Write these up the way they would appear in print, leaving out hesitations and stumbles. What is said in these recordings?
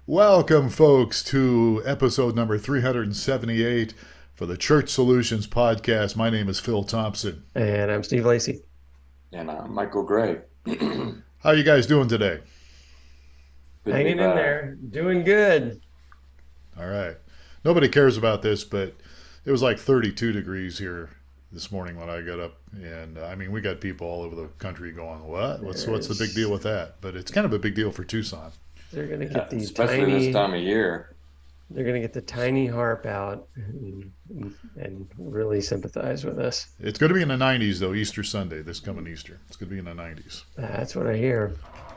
Welcome, folks, to episode number 378 for the Church Solutions Podcast. My name is Phil Thompson. And I'm Steve Lacy. And Michael Gray. How are you guys doing today? Couldn't be Hanging in better. there, doing good. All right. Nobody cares about this, but it was like 32 degrees here this morning when I got up. And I mean, we got people all over the country going, what? What's the big deal with that? But it's kind of a big deal for Tucson. They're gonna Yeah, get these especially tiny. this time of year. They're gonna get the tiny harp out and really sympathize with us. It's going to be in the 90s, though, Easter Sunday, this coming Easter. It's going to be in the 90s. That's what I hear.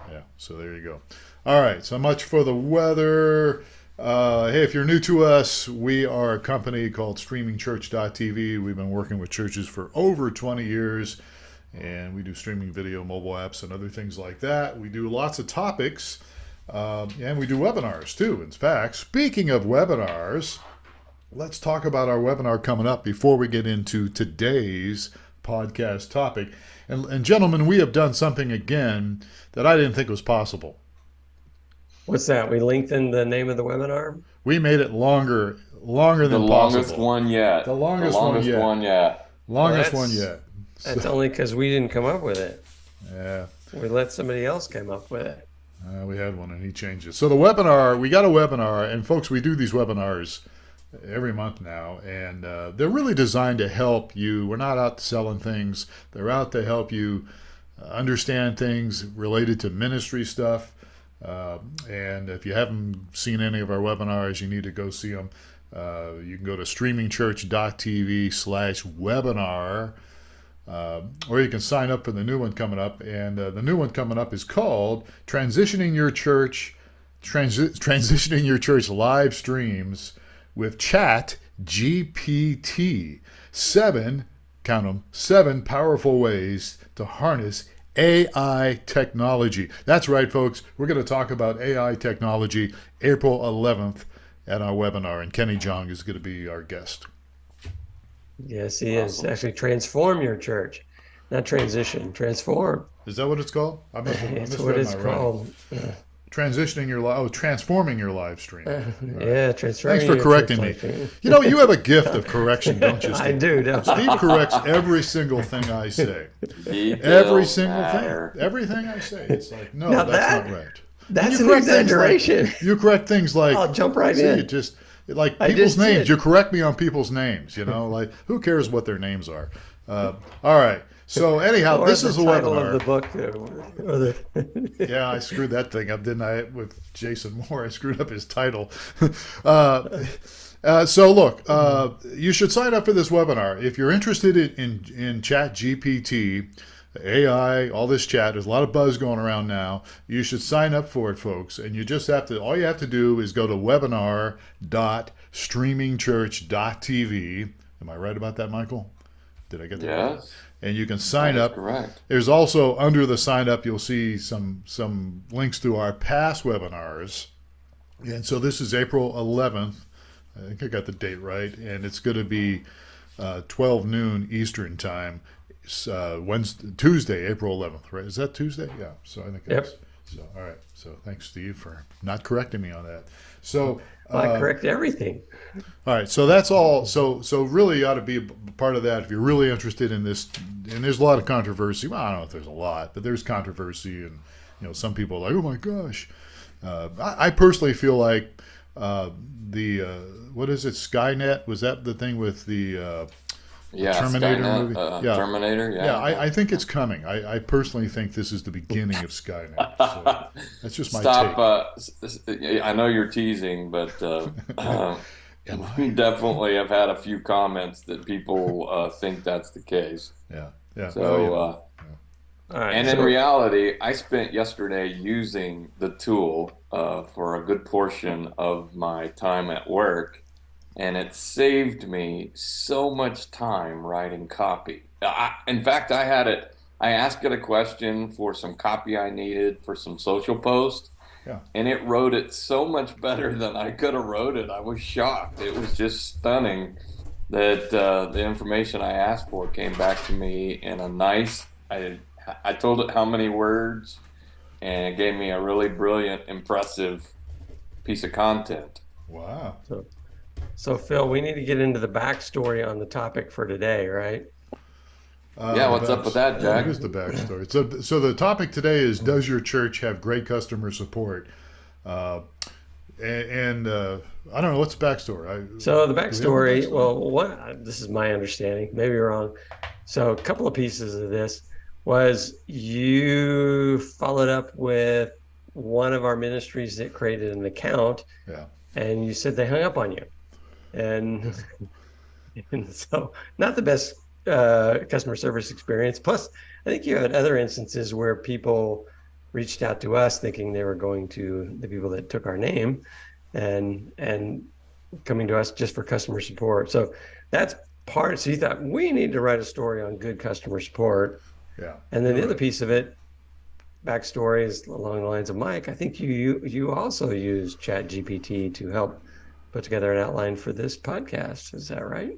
Yeah, so there you go. All right, so much for the weather. Hey, if you're new to us, we are a company called streamingchurch.tv. We've been working with churches for over 20 years, and we do streaming video, mobile apps, and other things like that. We do lots of topics, and we do webinars too. In fact, speaking of webinars, let's talk about our webinar coming up before we get into today's podcast topic. And gentlemen, we have done something again that I didn't think was possible. What's that? We lengthened the name of the webinar? We made it longer The than longest possible. one yet. The longest one yet. one yet. Longest Well, one that's- yet. That's only because we didn't come up with it. Yeah, We let somebody else come up with it. we had one and he changed it. So the webinar, we got a webinar, and folks, we do these webinars every month now, and they're really designed to help you. We're not out selling things. They're out to help you understand things related to ministry stuff. And if you haven't seen any of our webinars, you need to go see them. You can go to streamingchurch.tv/webinar, or you can sign up for the new one coming up. And the new one coming up is called Transitioning Your Church Live Streams with Chat GPT. Count them, 7 powerful ways to harness AI technology. That's right, folks. We're going to talk about AI technology April 11th at our webinar, and Kenny Jong is going to be our guest. Yes, he is. Awesome. Actually, transform your church, not transition. Transform. Is that what it's called? I It's misread what it's my writing. called. Transforming your live stream. Yeah, transferring. Thanks for your correcting church me. life stream. You know, you have a gift of correction, don't you, I Steve? do. Don't I? Steve corrects every single thing I say. Details Every single matter. thing. Everything I say. It's like, no, Now that's not right. That's You an correct things exaggeration. You correct things like, I'll jump right see, in. it just like I people's just names. did. You correct me on people's names. Like who cares what their names are? All right. So anyhow, Or this the is a title webinar. of the book. Or the Yeah, I screwed that thing up, didn't I? With Jason Moore, I screwed up his title. So look, you should sign up for this webinar if you're interested in Chat GPT, AI, all this chat. There's a lot of buzz going around now. You should sign up for it, folks. And you just have to. All you have to do is go to webinar.streamingchurch.tv. Am I right about that, Michael? Did I get that right? Yes, And you can sign that's up. correct. There's also under the sign up, you'll see some links to our past webinars. And so this is April 11th. I think I got the date right. And it's going to be 12 noon Eastern time, Tuesday, April 11th, right? Is that Tuesday? Yeah. So I think it Yep. is. So, all right. So thanks, Steve, for not correcting me on that. So, I correct everything. all right, so that's all. So really, you ought to be a part of that if you're really interested in this. And there's a lot of controversy. Well, I don't know if there's a lot, but there's controversy, and some people are like, "Oh my gosh." I personally feel like what is it? Skynet, was that the thing with the Yeah, Terminator Skynet, movie? Yeah. Terminator. Yeah, I think it's coming. I personally think this is the beginning of Skynet. So that's just my Stop. take. I know you're teasing, but Am we I? definitely have had a few comments that people think that's the case. Yeah, yeah. So, Well, All right. and in so- reality, I spent yesterday using the tool for a good portion of my time at work, and it saved me so much time writing copy. In fact, I asked it a question for some copy I needed for some social posts, Yeah. and it wrote it so much better than I could have wrote it. I was shocked. It was just stunning that the information I asked for came back to me in a nice. I told it how many words, and it gave me a really brilliant, impressive piece of content. Wow. So Phil, we need to get into the backstory on the topic for today, right? Yeah, what's up with that, What Jack? is the backstory? So the topic today is: does your church have great customer support? Uh, and I don't know what's the backstory. So the Do we have a backstory, backstory? well, this is my understanding, maybe wrong. So a couple of pieces of this was you followed up with one of our ministries that created an account, Yeah. and you said they hung up on you. And and so not the best customer service experience. Plus, I think you had other instances where people reached out to us thinking they were going to the people that took our name and coming to us just for customer support. So that's part. So you thought we need to write a story on good customer support. Yeah. And then the You're other right. piece of it, backstory is along the lines of Mike. I think you also use Chat GPT to help put together an outline for this podcast. Is that right?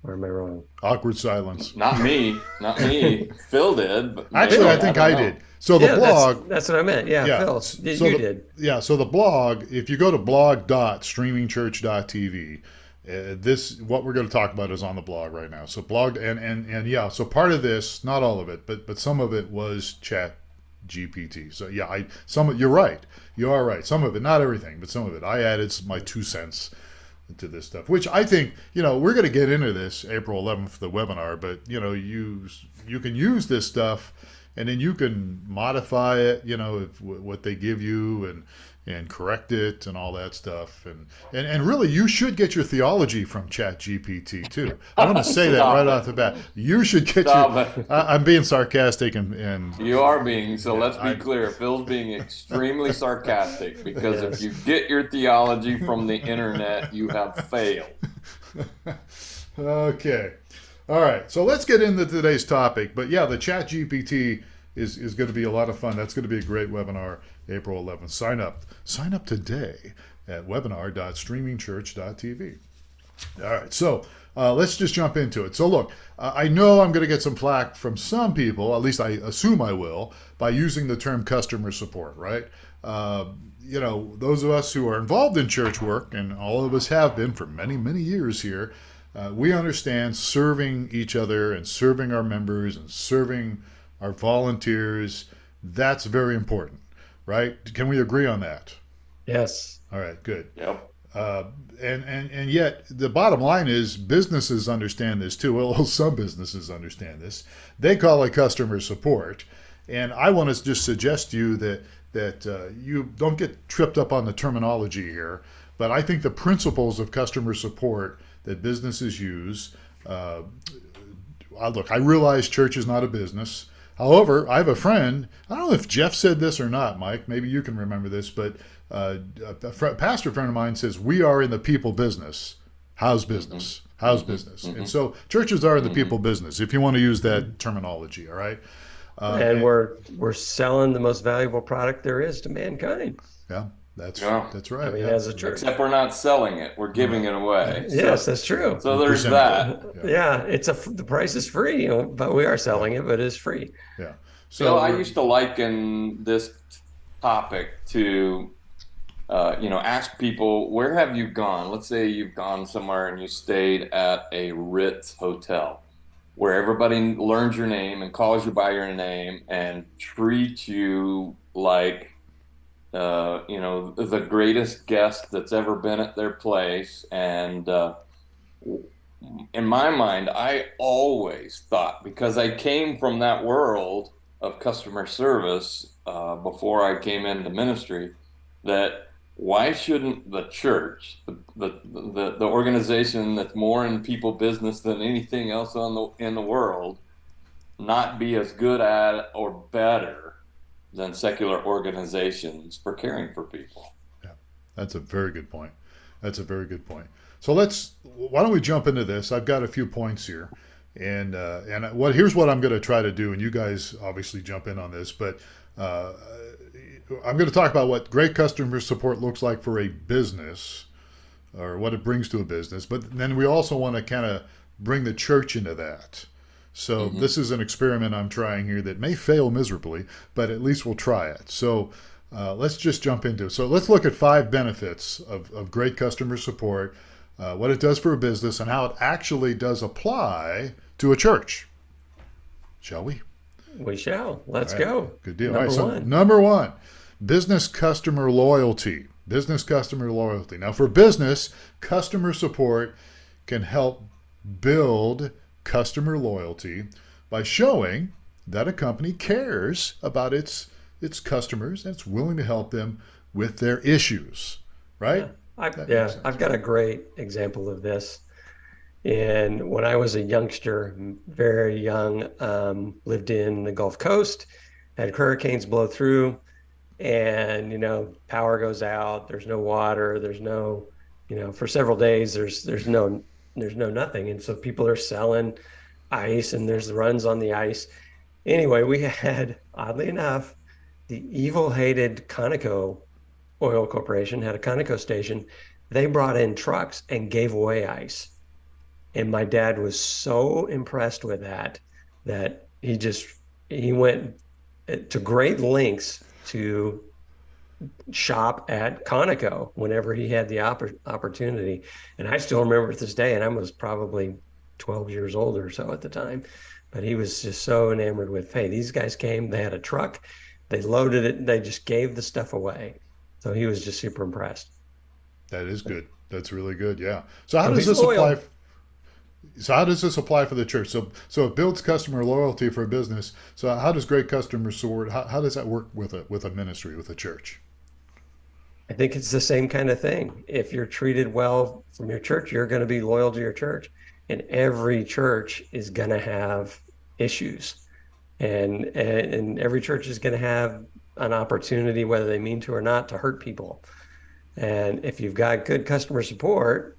Or am I wrong? Awkward silence. Not me, not me. Phil did, but Actually, maybe, I think don't I know. did. So the Yeah, blog. that's what I meant. Yeah, Yeah. Phil, So you the, did. Yeah. So the blog, if you go to blog.streamingchurch.tv, this what we're going to talk about is on the blog right now. So blog and yeah. So part of this, not all of it, but some of it was Chat GPT. So yeah, you're right. You are right. Some of it, not everything, but some of it. I added my 2 cents to this stuff, which I think, we're going to get into this April 11th, the webinar, but you can use this stuff and then you can modify it, what they give you and correct it and all that stuff. And really, you should get your theology from Chat GPT too. I want to say that Stop right it. off the bat. You should get Stop your. it. I'm being sarcastic and You are being, so let's I- be clear. Phil's being extremely sarcastic because Yes. if you get your theology from the internet, you have failed. Okay. All right. So let's get into today's topic. But yeah, the Chat GPT is going to be a lot of fun. That's going to be a great webinar, April 11th. Sign up. Sign up today at webinar.streamingchurch.tv. All right. So let's just jump into it. So look, I know I'm going to get some flack from some people, at least I assume I will, by using the term customer support, right? Those of us who are involved in church work, and all of us have been for many, many years here, we understand serving each other and serving our members and serving our volunteers. That's very important, right? Can we agree on that? Yes. All right, good. Yep. And yet the bottom line is businesses understand this too. Well, some businesses understand this. They call it customer support. And I want to just suggest to you that you don't get tripped up on the terminology here. But I think the principles of customer support that businesses use. Look, I realize church is not a business. However, I have a friend. I don't know if Jeff said this or not, Mike. Maybe you can remember this, but pastor friend of mine says we are in the people business. How's business? How's business? And so churches are in the people business, if you want to use that terminology. All right. And we're selling the most valuable product there is to mankind. Yeah, that's Yeah. right. I mean, yeah. as a church. Except we're not selling it; we're giving it away. Yes, So, that's true. so there's Percentage. that. Yeah, the price is free, but we are selling it, but it's free. Yeah. So I we're- used to liken this topic to, ask people, where have you gone? Let's say you've gone somewhere and you stayed at a Ritz hotel where everybody learns your name and calls you by your name and treats you like, the greatest guest that's ever been at their place. And in my mind, I always thought, because I came from that world of customer service before I came into ministry, that why shouldn't the church, the organization that's more in people business than anything else in the world, not be as good at or better than secular organizations for caring for people? Yeah, that's a very good point. That's a very good point. So why don't we jump into this? I've got a few points here. And here's what I'm going to try to do, and you guys obviously jump in on this, but I'm going to talk about what great customer support looks like for a business, or what it brings to a business. But then we also want to kind of bring the church into that. So this is an experiment I'm trying here that may fail miserably, but at least we'll try it. So let's just jump into it. So let's look at 5 benefits of great customer support, what it does for a business, and how it actually does apply to a church. Shall we? We shall. Let's All right. go. Good deal. Number All right, so one. number 1, business customer loyalty. Business customer loyalty. Now, for business, customer support can help build customer loyalty by showing that a company cares about its customers and it's willing to help them with their issues, right? I've got a great example of this. And when I was a youngster, very young, lived in the Gulf Coast, had hurricanes blow through, and power goes out. There's no water. There's no, for several days. There's no nothing, and so people are selling ice, and there's runs on the ice. Anyway, we had, oddly enough, the evil-hated Conoco Oil Corporation had a Conoco station. They brought in trucks and gave away ice. And my dad was so impressed with that he went to great lengths to shop at Conoco whenever he had the opportunity. And I still remember to this day, and I was probably 12 years old or so at the time, but he was just so enamored with, hey, these guys came, they had a truck, they loaded it, they just gave the stuff away. So he was just super impressed. That is good. That's really good. Yeah. So how does he's this loyal. apply? So how does this apply for the church? So it builds customer loyalty for a business. So how does great customer support? How does that work with a ministry, with a church? I think it's the same kind of thing. If you're treated well from your church, you're going to be loyal to your church. And every church is going to have issues. And every church is going to have an opportunity, whether they mean to or not, to hurt people. And if you've got good customer support,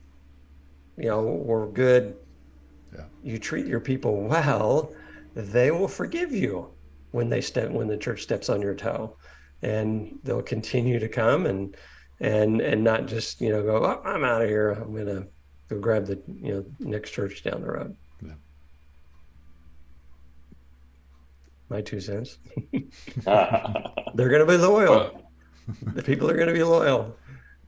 or good, you treat your people well, they will forgive you when the church steps on your toe, and they'll continue to come and not just go, oh, I'm out of here, I'm gonna go grab the next church down the road. Yeah. My 2 cents. They're gonna be loyal. The people are gonna be loyal.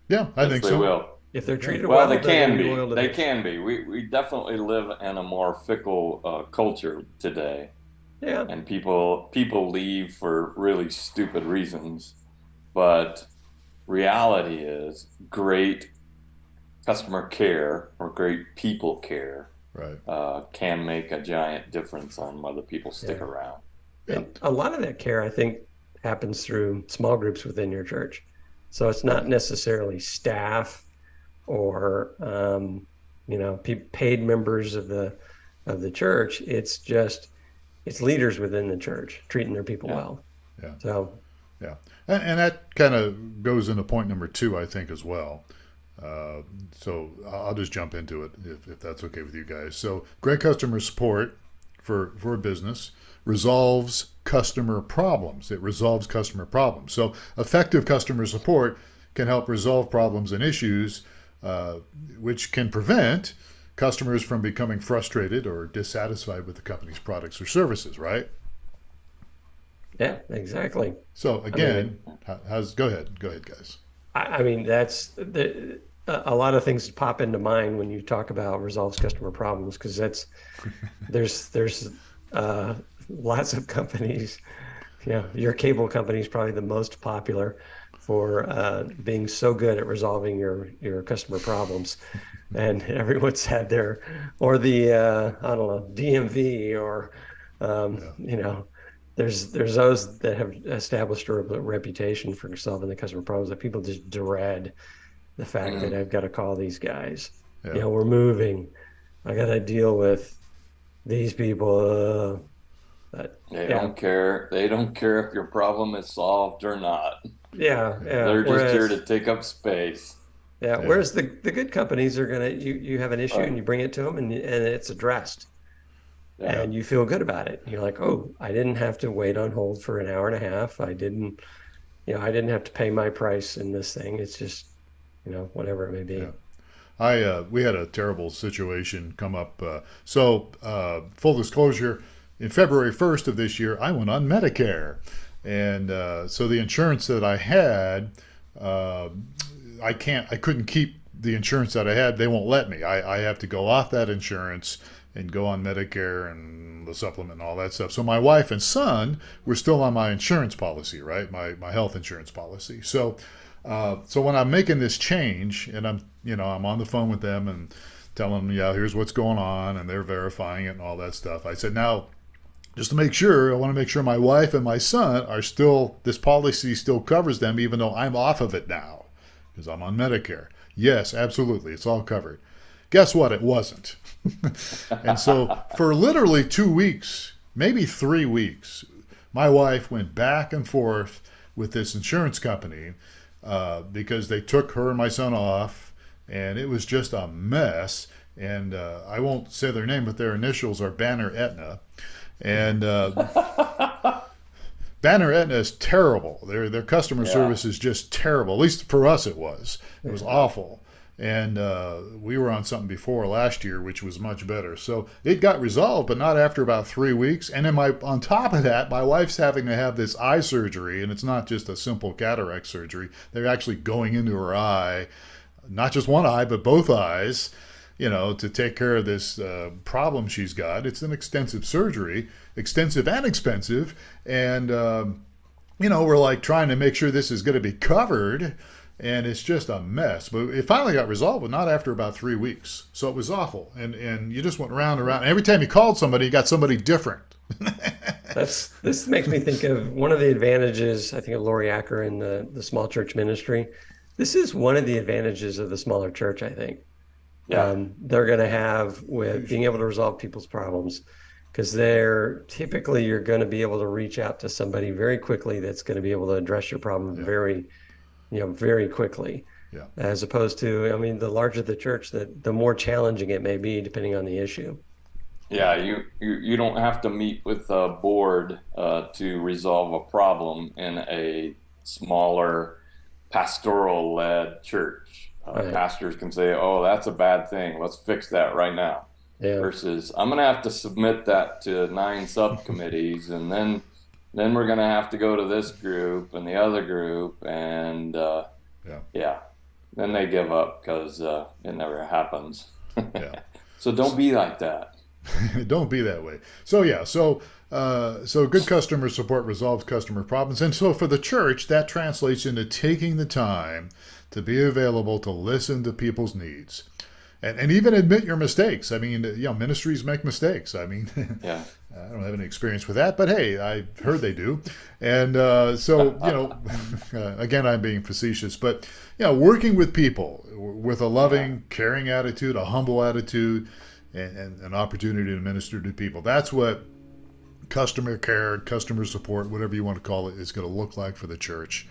Yeah, I think they so. will. If they're treated Well, well, they they're can gonna be. loyal to They this. can be. We definitely live in a more fickle culture today, Yeah. and people leave for really stupid reasons. But reality is, great customer care or great people care Right. can make a giant difference on whether people stick Yeah. around. Yeah. And a lot of that care, I think, happens through small groups within your church. So it's not necessarily staff or paid members of the church. It's leaders within the church treating their people well. Yeah. So Yeah. And that kind of goes into point number 2, I think, as well. So I'll just jump into it if that's okay with you guys. So great customer support for a business resolves customer problems. It resolves customer problems. So effective customer support can help resolve problems and issues, which can prevent customers from becoming frustrated or dissatisfied with the company's products or services, right? yeah, exactly. So again, go ahead, guys. I mean, that's a lot of things pop into mind when you talk about resolves customer problems, because there's lots of companies. Your cable company is probably the most popular for being so good at resolving your customer problems, and everyone's had or the I don't know, DMV, or there's those that have established a reputation for solving the customer problems that people just dread the fact that I've got to call these guys. Yeah. We're moving, I got to deal with these people. But They don't care. They don't care if your problem is solved or not. yeah. They're just here to take up space. Yeah. Whereas the good companies are gonna, you have an issue and you bring it to them and it's addressed, and you feel good about it. You're like, oh, I didn't have to wait on hold for an hour and a half. I didn't have to pay my price in this thing. It's just, whatever it may be. Yeah. We had a terrible situation come up. So full disclosure, in February 1st of this year, I went on Medicare. And so the insurance that I had, uh, I couldn't keep the insurance that I had. They won't let me. I have to go off that insurance and go on Medicare and the supplement and all that stuff. So my wife and son were still on my insurance policy, right? My health insurance policy. So when I'm making this change and I'm on the phone with them and telling them, yeah, here's what's going on, and they're verifying it and all that stuff. I said, now, just to make sure, I want to make sure my wife and my son are still, this policy still covers them, even though I'm off of it now because I'm on Medicare. Yes, absolutely. It's all covered. Guess what? It wasn't. And so for literally 2 weeks, maybe 3 weeks, my wife went back and forth with this insurance company because they took her and my son off, and it was just a mess. And I won't say their name, but their initials are Banner Aetna. And Banner Aetna is terrible. Their customer service is just terrible. At least for us, it was. It was awful. And we were on something before last year, which was much better. So it got resolved, but not after about 3 weeks. And then on top of that, my wife's having to have this eye surgery, and it's not just a simple cataract surgery. They're actually going into her eye, not just one eye, but both eyes, to take care of this problem she's got. It's an extensive surgery, extensive and expensive. And, we're like trying to make sure this is going to be covered. And it's just a mess. But it finally got resolved, but not after about 3 weeks. So it was awful. And you just went round and round. And every time you called somebody, you got somebody different. This makes me think of one of the advantages, I think, of Lori Acker in the small church ministry. This is one of the advantages of the smaller church, I think. Yeah. They're going to have with being able to resolve people's problems, because you're going to be able to reach out to somebody very quickly that's going to be able to address your problem very quickly. Yeah. As opposed to, the larger the church, the more challenging it may be depending on the issue. Yeah, you don't have to meet with a board to resolve a problem in a smaller pastoral-led church. Right. Pastors can say, oh, that's a bad thing. Let's fix that right now. Yeah. Versus, I'm going to have to submit that to 9 subcommittees, and then we're going to have to go to this group and the other group, and then they give up because it never happens. Yeah. So don't be like that. Don't be that way. So good customer support resolves customer problems. And so for the church, that translates into taking the time to be available to listen to people's needs. And even admit your mistakes. Ministries make mistakes. Yeah. I don't have any experience with that, but hey, I heard they do. And again, I'm being facetious, but working with people with a loving, caring attitude, a humble attitude, and an opportunity to minister to people. That's what customer care, customer support, whatever you want to call it, is going to look like for the church.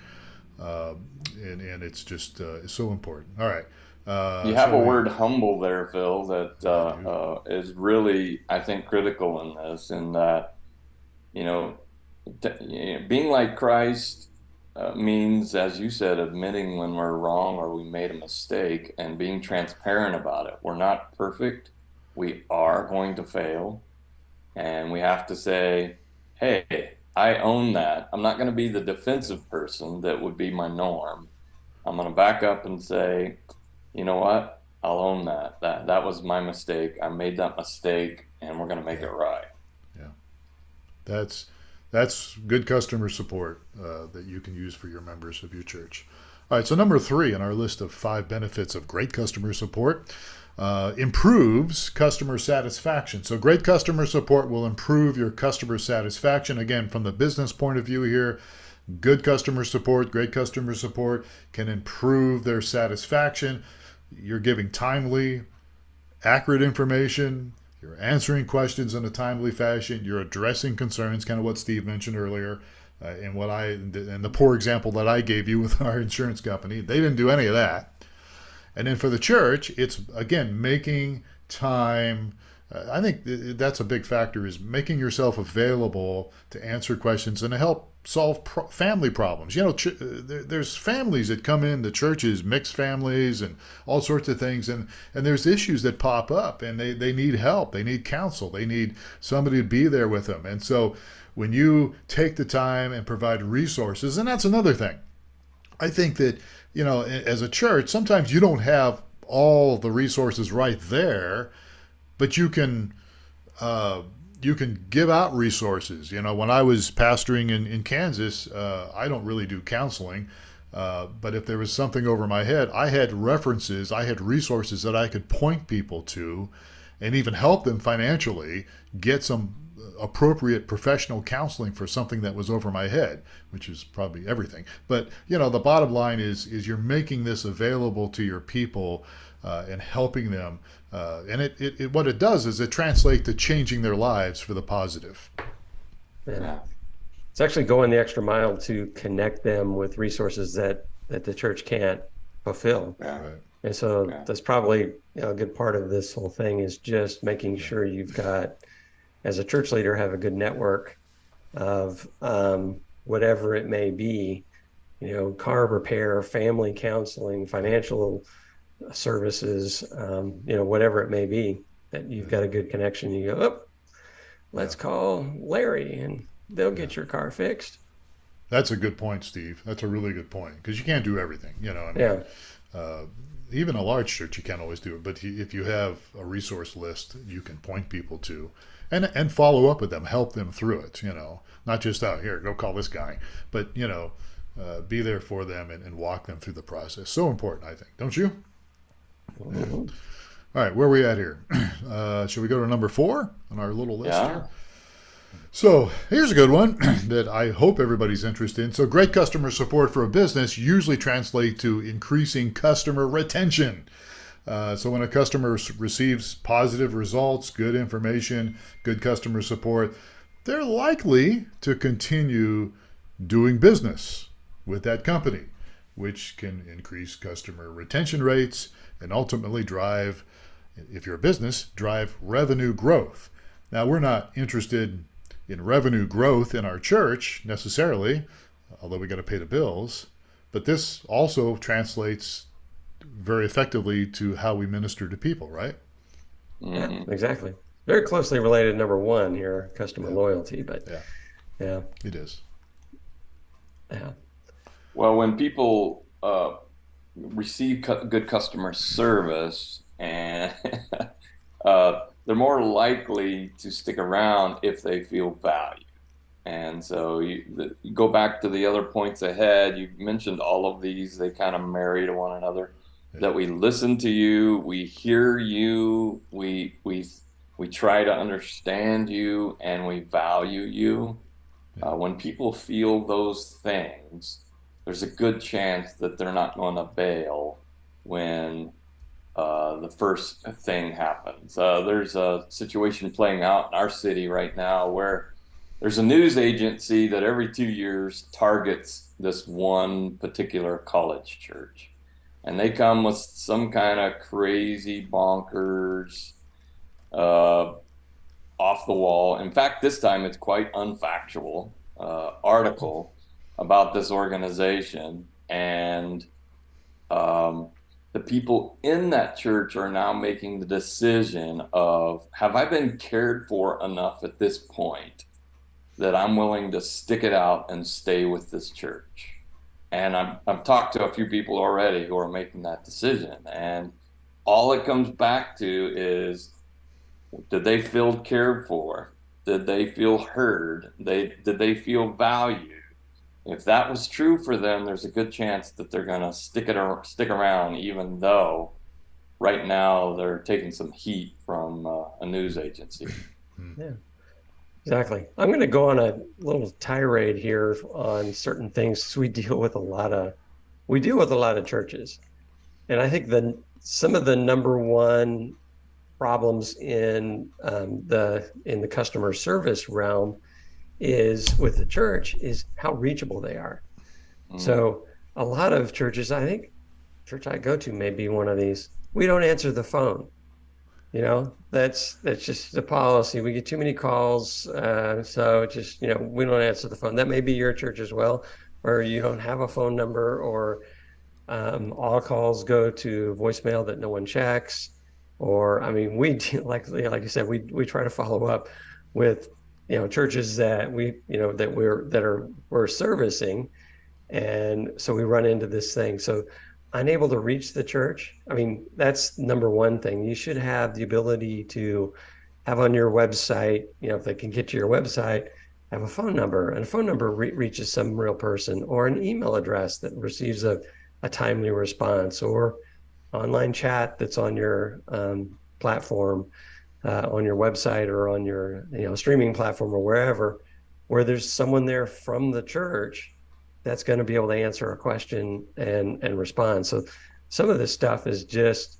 And it's just it's so important. All right. You have a word humble there, Phil, that is really, I think, critical in this, in that, being like Christ means, as you said, admitting when we're wrong or we made a mistake and being transparent about it. We're not perfect. We are going to fail. And we have to say, hey, I own that. I'm not going to be the defensive person that would be my norm. I'm going to back up and say, you know what? I'll own that. That was my mistake. I made that mistake, and we're going to make it right. Yeah. That's good customer support that you can use for your members of your church. All right, so number 3 on our list of 5 benefits of great customer support, improves customer satisfaction. So great customer support will improve your customer satisfaction. Again, from the business point of view here, good customer support, great customer support can improve their satisfaction. You're giving timely, accurate information. You're answering questions in a timely fashion. You're addressing concerns, kind of what Steve mentioned earlier, and the poor example that I gave you with our insurance company. They didn't do any of that. And then for the church, it's, again, making time I think that's a big factor, is making yourself available to answer questions and to help solve family problems. There's families that come in the churches, mixed families and all sorts of things, and there's issues that pop up, and they need help, they need counsel, they need somebody to be there with them. And so when you take the time and provide resources, and that's another thing, I think that, as a church, sometimes you don't have all the resources right there, but you can give out resources. When I was pastoring in Kansas, I don't really do counseling, but if there was something over my head, I had references, I had resources that I could point people to, and even help them financially get some appropriate professional counseling for something that was over my head, which is probably everything. But the bottom line is you're making this available to your people, and helping them, and what it does is it translates to changing their lives for the positive. Yeah. It's actually going the extra mile to connect them with resources that the church can't fulfill. Yeah. Right. And so that's probably a good part of this whole thing, is just making sure you've got, as a church leader, have a good network of whatever it may be, car repair, family counseling, financial services, whatever it may be, that you've got a good connection. You go, oh, let's call Larry and they'll get your car fixed. That's a good point, Steve. That's a really good point, because you can't do everything. Even a large church, you can't always do it. But if you have a resource list, you can point people to, and follow up with them, help them through it. Not just out here, go call this guy, but be there for them and walk them through the process. So important, I think, don't you? Mm-hmm. All right, where are we at here? Should we go to number 4 on our little list here? So here's a good one that I hope everybody's interested in. So great customer support for a business usually translates to increasing customer retention. So when a customer receives positive results, good information, good customer support, they're likely to continue doing business with that company, which can increase customer retention rates and ultimately drive, if you're a business, drive revenue growth. Now, we're not interested in revenue growth in our church necessarily, although we got to pay the bills, but this also translates very effectively to how we minister to people, right? Yeah, exactly. Very closely related to number 1 here, customer loyalty, but yeah, it is. Yeah. Well, when people receive good customer service, and they're more likely to stick around if they feel valued. And so you go back to the other points ahead. You mentioned all of these. They kind of marry to one another. Yeah. That we listen to you, we hear you, we try to understand you, and we value you. Yeah. When people feel those things, there's a good chance that they're not going to bail when the first thing happens. There's a situation playing out in our city right now where there's a news agency that every 2 years targets this one particular college church. And they come with some kind of crazy, bonkers, off the wall. In fact, this time it's quite unfactual article about this organization, and the people in that church are now making the decision of, have I been cared for enough at this point that I'm willing to stick it out and stay with this church? And I've talked to a few people already who are making that decision, and all it comes back to is, did they feel cared for? Did they feel heard? Did they feel valued? If that was true for them, there's a good chance that they're going to stick around, even though right now they're taking some heat from a news agency. Yeah, exactly. I'm going to go on a little tirade here on certain things. We deal with a lot of churches, and I think some of the number one problems in the customer service realm is with the church is how reachable they are. So a lot of churches, I think church I go to may be one of these, we don't answer the phone. That's just the policy. We get too many calls, so just we don't answer the phone. That may be your church as well, where you don't have a phone number, or all calls go to voicemail that no one checks. Or, I mean, we like you said, we try to follow up with churches that we're servicing, and so we run into this thing. So unable to reach the church. I mean, that's number one thing. You should have the ability to have on your website, if they can get to your website, have a phone number, and a phone number reaches some real person, or an email address that receives a timely response, or online chat that's on your platform, on your website, or on your streaming platform, or wherever, where there's someone there from the church that's going to be able to answer a question and respond. So some of this stuff is just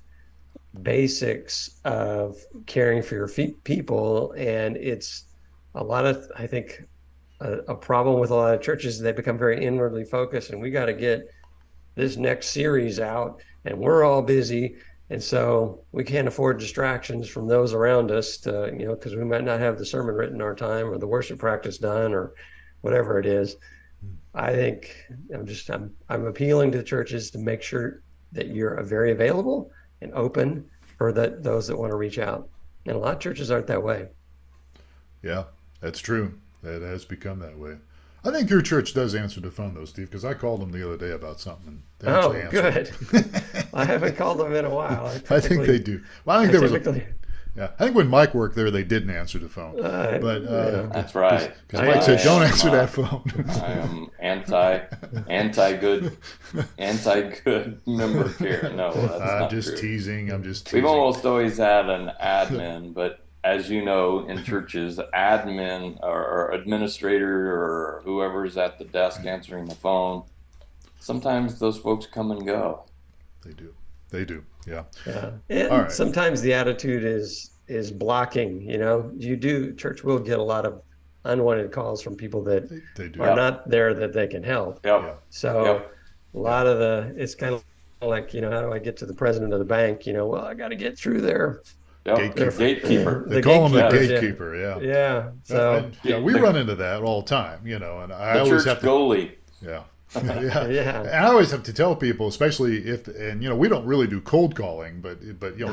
basics of caring for your people, and it's a lot of, I think, a problem with a lot of churches. They become very inwardly focused, and we got to get this next series out, and we're all busy, and so we can't afford distractions from those around us to, because we might not have the sermon written in our time, or the worship practice done, or whatever it is. I think I'm appealing to the churches to make sure that you're very available and open for those that want to reach out. And a lot of churches aren't that way. Yeah, that's true. That has become that way. I think your church does answer the phone, though, Steve, because I called them the other day about something. And they actually answered. Good. I haven't called them in a while. I think they do. Well, I think I think when Mike worked there, they didn't answer the phone. That's right. Because Mike said, "Don't answer that phone." I am anti-good member care. No, that's not just true. teasing. I'm just teasing. We've almost always had an admin, but as you know, in churches, admin or administrator or whoever's at the desk answering the phone, sometimes those folks come and go. They do. Yeah. And all right. Sometimes the attitude is blocking. Church will get a lot of unwanted calls from people that are not there that they can help. Yep. So a lot of it's kind of like, how do I get to the president of the bank? Well, I got to get through there. Gatekeeper. They call him the gatekeeper. Yeah. So we run into that all the time. And I always have to. Goalie. Yeah. Yeah. And I always have to tell people, especially we don't really do cold calling, but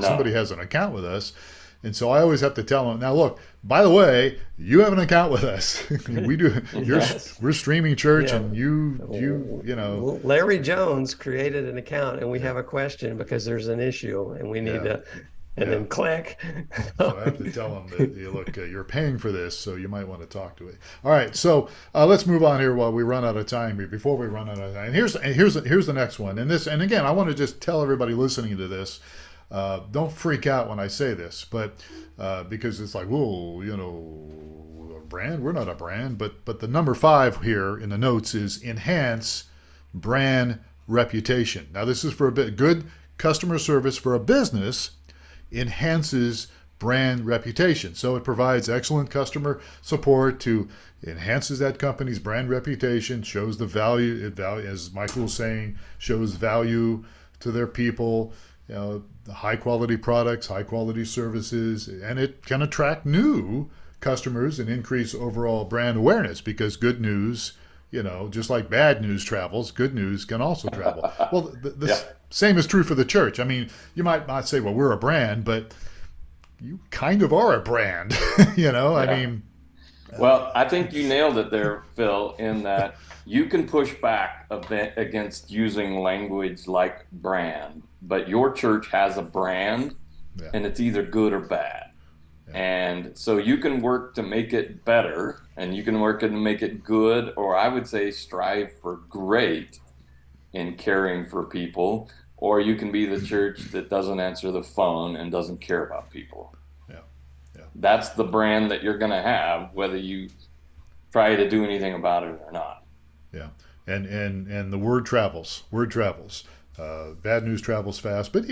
somebody has an account with us. And so I always have to tell them, now look, by the way, you have an account with us. We do. We're streaming church, and you. Larry Jones created an account, and we have a question because there's an issue, and we need to. And then click. So I have to tell them that, look, you're paying for this, so you might want to talk to it. All right, so let's move on here while we run out of time. Before we run out of time, and here's the next one. And again, I want to just tell everybody listening to this, don't freak out when I say this, but because it's like, whoa, a brand. We're not a brand, but the number 5 here in the notes is enhance brand reputation. Now, this is for a bit good customer service for a business. Enhances brand reputation. So it provides excellent customer support to enhances that company's brand reputation, shows the value, as Michael was saying, shows value to their people, the high quality products, high quality services, and it can attract new customers and increase overall brand awareness, because good news, just like bad news travels, good news can also travel. Well, the same is true for the church. I mean, you might not say, well, we're a brand, but you kind of are a brand, I mean. Well, I think you nailed it there, Phil, in that you can push back a bit against using language like brand, but your church has a brand, and it's either good or bad. And so you can work to make it better, and you can work to make it good, or I would say strive for great in caring for people, or you can be the church that doesn't answer the phone and doesn't care about people. Yeah. That's the brand that you're going to have, whether you try to do anything about it or not. Yeah. And the word travels. Bad news travels fast, but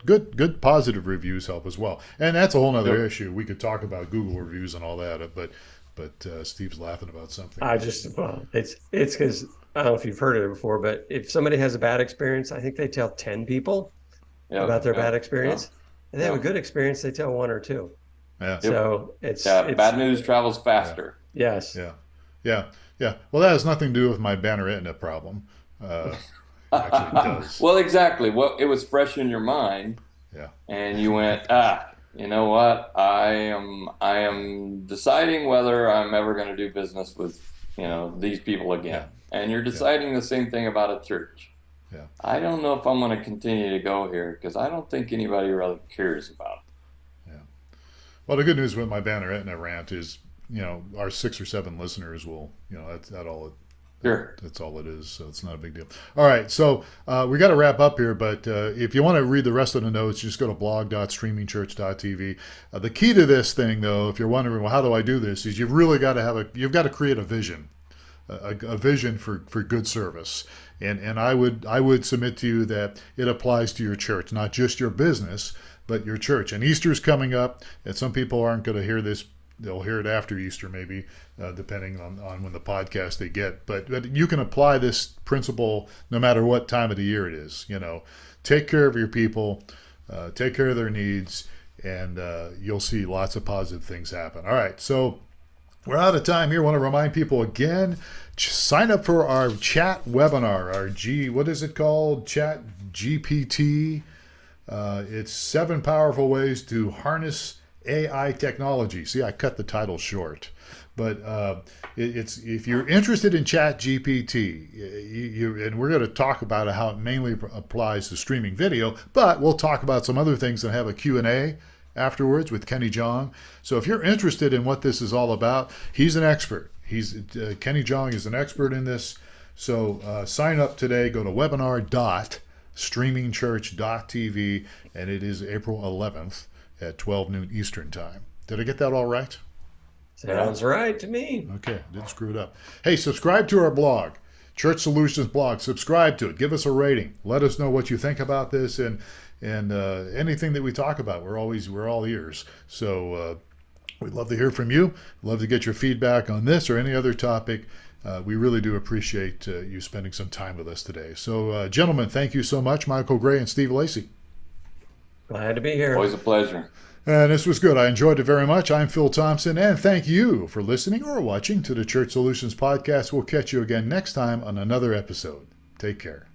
good positive reviews help as well. And that's a whole other issue. We could talk about Google reviews and all that, but Steve's laughing about something. It's because I don't know if you've heard of it before, but if somebody has a bad experience, I think they tell 10 people about their bad experience. and they have a good experience, they tell one or two. Yeah. So Yeah, bad news travels faster. Yes. Yeah. Yeah. Yeah. Well, that has nothing to do with my Banner Aetna problem. Actually, it does. Well, exactly. Well, it was fresh in your mind, Yeah. and you went, you know what? I am deciding whether I'm ever going to do business with, these people again. And you're deciding the same thing about a church. Yeah. I don't know if I'm going to continue to go here because I don't think anybody really cares about it. Yeah. Well, the good news with my Banner Aetna rant is, our 6 or 7 listeners will, that's all it. Sure. That's all it is, so it's not a big deal. All right, so we got to wrap up here, but if you want to read the rest of the notes, just go to blog.streamingchurch.tv. The key to this thing, though, if you're wondering, well, how do I do this, is you've really got to you've got to create a vision, a vision for good service. And I would submit to you that it applies to your church, not just your business, but your church. And Easter's coming up, and some people aren't going to hear this. They'll hear it after Easter, maybe, depending on when the podcast they get. But you can apply this principle no matter what time of the year it is. Take care of your people, take care of their needs, and you'll see lots of positive things happen. All right, so we're out of time here. I want to remind people again, sign up for our chat webinar, what is it called? Chat GPT. It's 7 powerful ways to harness AI technology. See, I cut the title short, but it's if you're interested in Chat GPT, and we're going to talk about how it mainly applies to streaming video, but we'll talk about some other things and have a Q&A afterwards with Kenny Jong. So if you're interested in what this is all about, he's an expert. Kenny Jong is an expert in this. So sign up today. Go to webinar.streamingchurch.tv, and it is April 11th. At 12 noon Eastern time. Did I get that all right? Sounds right to me. Okay, didn't screw it up. Hey, subscribe to our blog, Church Solutions blog. Subscribe to it. Give us a rating. Let us know what you think about this and anything that we talk about. We're all ears. So we'd love to hear from you. Love to get your feedback on this or any other topic. We really do appreciate you spending some time with us today. So, gentlemen, thank you so much, Michael Gray and Steve Lacy. Glad to be here. Always a pleasure. And this was good. I enjoyed it very much. I'm Phil Thompson, and thank you for listening or watching to the Church Solutions Podcast. We'll catch you again next time on another episode. Take care.